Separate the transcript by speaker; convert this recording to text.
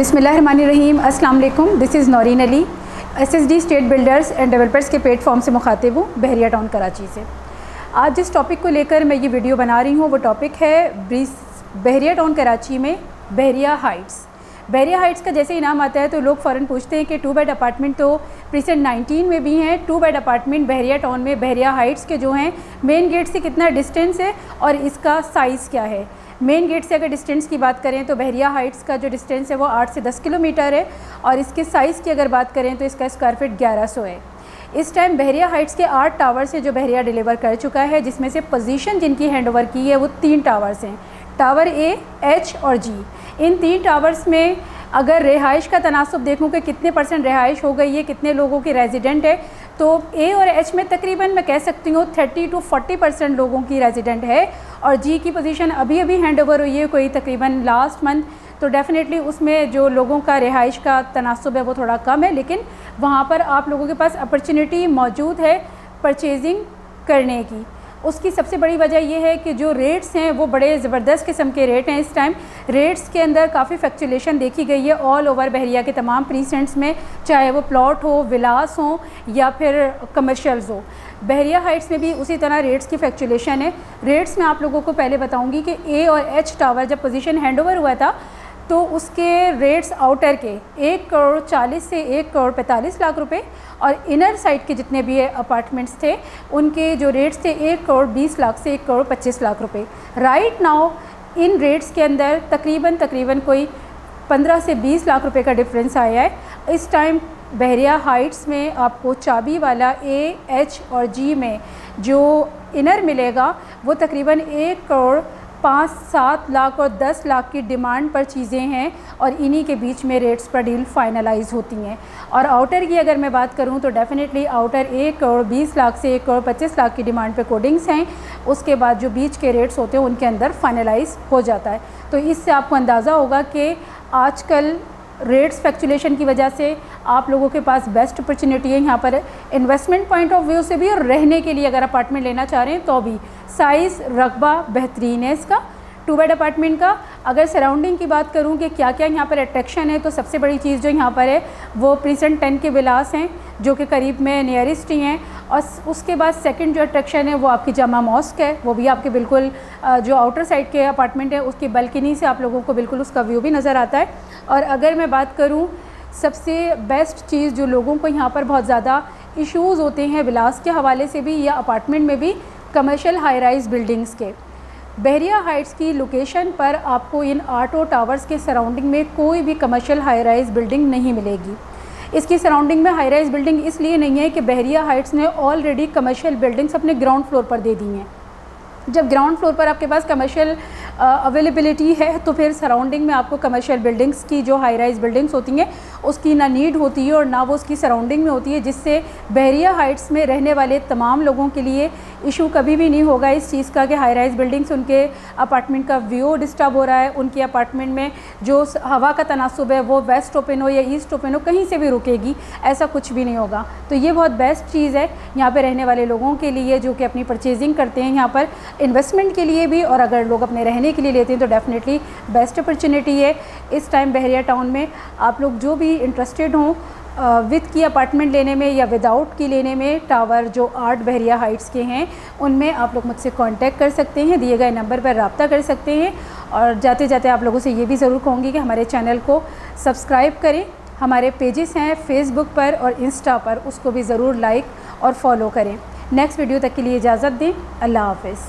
Speaker 1: बिस्मिल्लाहिर्रहमानिर्रहीम। अस्सलाम वालेकुम। This is Naureen Ali, SSD state builders and developers के प्लेटफॉर्म से मुखातिब हूँ, बहरिया टाउन कराची से। आज जिस टॉपिक को लेकर मैं ये वीडियो बना रही हूँ वो टॉपिक है बहरिया टाउन कराची में बहरिया हाइट्स। बहरिया हाइट्स का जैसे ही नाम आता है तो लोग फ़ौरन पूछते हैं कि 2 बेड अपार्टमेंट तो प्रीसेंट 19 में भी हैं, 2 बेड अपार्टमेंट बहरिया टाउन में बहरिया हाइट्स के जो हैं मेन गेट से कितना डिस्टेंस है और इसका साइज़ क्या है। मेन गेट से अगर डिस्टेंस की बात करें तो बहरिया हाइट्स का जो डिस्टेंस है वो 8 से 10 किलोमीटर है और इसके साइज़ की अगर बात करें तो इसका स्क्वायर फीट 1100 है। इस टाइम बहरिया हाइट्स के 8 टावर्स है जो बहरिया डिलीवर कर चुका है, जिसमें से पोजीशन जिनकी हैंडओवर की है वो 3 टावर्स हैं, टावर A, H और G। इन 3 टावर्स में अगर रिहाइश का तनासुब देखूँ कि कितने % रिहाइश हो गई है, कितने लोगों की रेजिडेंट है, तो A और H में तकरीबन मैं कह सकती हूँ 30 to 40% लोगों की रेजिडेंट है और G की पोजीशन अभी अभी हैंडओवर हुई है कोई तकरीबन लास्ट मंथ, तो डेफ़िनेटली उसमें जो लोगों का रिहाइश का तनासुब है वो थोड़ा कम है, लेकिन वहाँ पर आप लोगों के पास अपॉर्चुनिटी मौजूद है परचेजिंग करने की। उसकी सबसे बड़ी वजह यह है कि जो रेट्स हैं वो बड़े ज़बरदस्त किस्म के रेट हैं। इस टाइम रेट्स के अंदर काफ़ी फ्लक्चुएशन देखी गई है ऑल ओवर बहरिया के तमाम प्रीसेंट्स में, चाहे वो प्लॉट हो, विलास हो या फिर कमर्शियल्स हो। बहरिया हाइट्स में भी उसी तरह रेट्स की फ्लक्चुएशन है। रेट्स में आप लोगों को पहले बताऊंगी कि A और H टावर जब पोजीशन हैंडओवर हुआ था तो उसके रेट्स आउटर के 1 करोड़ 40 से 1 करोड़ 45 लाख रुपए और इनर साइड के जितने भी अपार्टमेंट्स थे उनके जो रेट्स थे 1 करोड़ 20 लाख से 1 करोड़ 25 लाख रुपए। राइट नाउ इन रेट्स के अंदर तकरीबन कोई 15 से 20 लाख रुपए का डिफरेंस आया है। इस टाइम बहरिया हाइट्स में आपको चाबी वाला A, H और G में जो इनर मिलेगा वो तकरीबन 1 करोड़ 5-7 लाख और 10 लाख की डिमांड पर चीज़ें हैं और इन्हीं के बीच में रेट्स पर डील फाइनलाइज होती हैं। और आउटर की अगर मैं बात करूं तो डेफ़िनेटली आउटर 1 करोड़ 20 लाख से 1 करोड़ 25 लाख की डिमांड पे कोडिंग्स हैं, उसके बाद जो बीच के रेट्स होते हैं उनके अंदर फाइनलाइज हो जाता है। तो इससे आपको अंदाज़ा होगा कि आजकल रेट्स फ्लक्चुएशन की वजह से आप लोगों के पास बेस्ट अपॉर्चुनिटी है यहाँ पर इन्वेस्टमेंट पॉइंट ऑफ व्यू से भी और रहने के लिए अगर अपार्टमेंट लेना चाह रहे हैं तो भी। साइज़ रकबा बेहतरीन है इसका 2 बेड अपार्टमेंट का। अगर सराउंडिंग की बात करूँ कि क्या क्या यहाँ पर अट्रैक्शन है तो सबसे बड़ी चीज़ जो यहाँ पर है वो प्रीसेंट 10 के विलास हैं जो कि करीब में नियरेस्ट ही हैं, और उसके बाद सेकंड जो अट्रैक्शन है वो आपकी जामा मॉस्क है, वो भी आपके बिल्कुल जो आउटर साइड के अपार्टमेंट है उसकी बालकनी से आप लोगों को बिल्कुल उसका व्यू भी नज़र आता है। और अगर मैं बात करूँ सबसे बेस्ट चीज़ जो लोगों को यहाँ पर बहुत ज़्यादा इश्यूज़ होते हैं विलास के हवाले से भी या अपार्टमेंट में भी, कमर्शियल हाई राइज बिल्डिंग्स के। बहरिया हाइट्स की लोकेशन पर आपको इन 8 टावर्स के सराउंडिंग में कोई भी कमर्शियल हाई राइज बिल्डिंग नहीं मिलेगी। इसकी सराउंडिंग में हाई राइज बिल्डिंग इसलिए नहीं है कि बहरिया हाइट्स ने ऑलरेडी कमर्शियल बिल्डिंग्स अपने ग्राउंड फ्लोर पर दे दी हैं। जब ग्राउंड फ्लोर पर आपके पास कमर्शियल अवेलेबिलिटी है तो फिर सराउंडिंग में आपको कमर्शियल बिल्डिंग्स की जो हाई राइज बिल्डिंग्स होती हैं उसकी ना नीड होती है और ना वो उसकी सराउंडिंग में होती है, जिससे बहरिया हाइट्स में रहने वाले तमाम लोगों के लिए इशू कभी भी नहीं होगा इस चीज़ का कि हाई राइज बिल्डिंग्स उनके अपार्टमेंट का व्यू डिस्टर्ब हो रहा है, उनके अपार्टमेंट में जो हवा का तनासुब है वो वेस्ट ओपन हो या ईस्ट ओपन हो कहीं से भी रुकेगी, ऐसा कुछ भी नहीं होगा। तो ये बहुत बेस्ट चीज़ है यहाँ पर रहने वाले लोगों के लिए जो कि अपनी परचेजिंग करते हैं यहाँ पर इन्वेस्टमेंट के लिए भी, और अगर लोग अपने रहने के लिए लेते हैं तो डेफ़िनेटली बेस्ट अपॉर्चुनिटी है इस टाइम बहरिया टाउन में। आप लोग जो भी इंटरेस्टेड हों विथ की अपार्टमेंट लेने में या विदाउट की लेने में, टावर जो 8 बहरिया हाइट्स के हैं उनमें आप लोग मुझसे कांटेक्ट कर सकते हैं, दिए गए नंबर पर रब्ता कर सकते हैं। और जाते जाते आप लोगों से ये भी ज़रूर कहूँगी कि हमारे चैनल को सब्सक्राइब करें, हमारे पेजेस हैं फेसबुक पर और इंस्टा पर, उसको भी ज़रूर लाइक और फॉलो करें। नेक्स्ट वीडियो तक के लिए इजाज़त दें। अल्लाह हाफ़िज़।